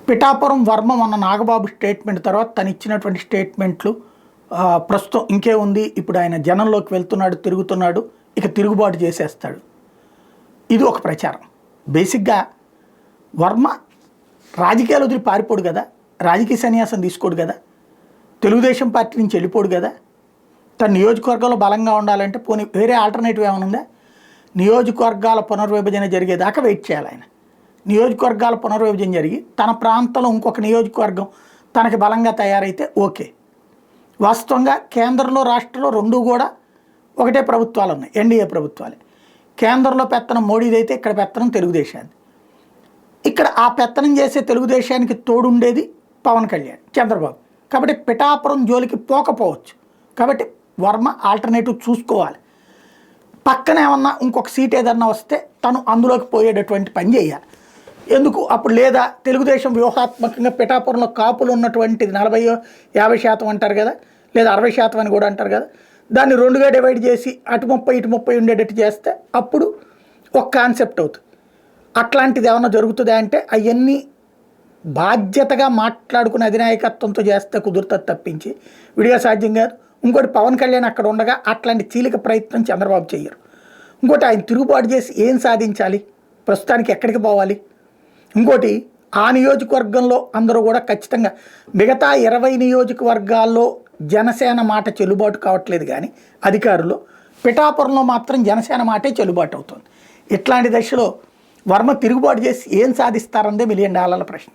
పిఠాపురం వర్మ మొన్న నాగబాబు స్టేట్మెంట్ తర్వాత తను ఇచ్చినటువంటి స్టేట్మెంట్లు ప్రస్తుతం ఇంకే ఉంది. ఇప్పుడు ఆయన జనంలోకి వెళ్తున్నాడు, తిరుగుతున్నాడు, ఇక తిరుగుబాటు చేసేస్తాడు. ఇది ఒక ప్రచారం. బేసిక్గా వర్మ రాజకీయాలు వదిలి పారిపోడు కదా, రాజకీయ సన్యాసం తీసుకోడు కదా, తెలుగుదేశం పార్టీ నుంచి వెళ్ళిపోడు కదా. తన నియోజకవర్గంలో బలంగా ఉండాలంటే పోనీ వేరే ఆల్టర్నేటివ్ ఏమైనా ఉందా? నియోజకవర్గాల పునర్విభజన జరిగేదాకా వెయిట్ చేయాలి ఆయన. నియోజకవర్గాల పునర్విభజన జరిగి తన ప్రాంతంలో ఇంకొక నియోజకవర్గం తనకి బలంగా తయారైతే ఓకే. వాస్తవంగా కేంద్రంలో రాష్ట్రంలో రెండూ కూడా ఒకటే ప్రభుత్వాలు ఉన్నాయి, ఎన్డీఏ ప్రభుత్వాలే. కేంద్రంలో పెత్తనం మోడీది అయితే ఇక్కడ పెత్తనం తెలుగుదేశాన్ని. ఇక్కడ ఆ పెత్తనం చేసే తెలుగుదేశానికి తోడుండేది పవన్ కళ్యాణ్, చంద్రబాబు. కాబట్టి పిఠాపురం జోలికి పోకపోవచ్చు. కాబట్టి వర్మ ఆల్టర్నేటివ్ చూసుకోవాలి. పక్కన ఏమన్నా ఇంకొక సీట్ ఏదన్నా వస్తే తను అందులోకి పోయేటటువంటి పని చేయాలి. ఎందుకు అప్పుడు లేదా తెలుగుదేశం వ్యూహాత్మకంగా పిఠాపురంలో కాపులు ఉన్నటువంటిది 40-50% అంటారు కదా, లేదా 60% అని కూడా అంటారు కదా, దాన్ని రెండుగా డివైడ్ చేసి అటు 30 ఇటు 30 ఉండేటట్టు చేస్తే అప్పుడు ఒక కాన్సెప్ట్ అవుతుంది. అట్లాంటిది ఏమన్నా జరుగుతుందా అంటే అవన్నీ బాధ్యతగా మాట్లాడుకునే అధినాయకత్వంతో చేస్తే కుదురుతుంది తప్పించి విడిగా సాధ్యం కాదు. ఇంకోటి పవన్ కళ్యాణ్ అక్కడ ఉండగా అట్లాంటి చీలిక ప్రయత్నం చంద్రబాబు చెయ్యరు. ఇంకోటి ఆయన తిరుగుబాటు చేసి ఏం సాధించాలి, ప్రస్తుతానికి ఎక్కడికి పోవాలి. ఇంకోటి ఆ నియోజకవర్గంలో అందరూ కూడా ఖచ్చితంగా మిగతా 20 నియోజకవర్గాల్లో జనసేన మాట చెల్లుబాటు కావట్లేదు, కానీ అధికారులు పిఠాపురంలో మాత్రం జనసేన మాటే చెల్లుబాటు అవుతుంది. ఇట్లాంటి దశలో వర్మ తిరుగుబాటు చేసి ఏం సాధిస్తారన్నదే $1 మిలియన్ ప్రశ్న.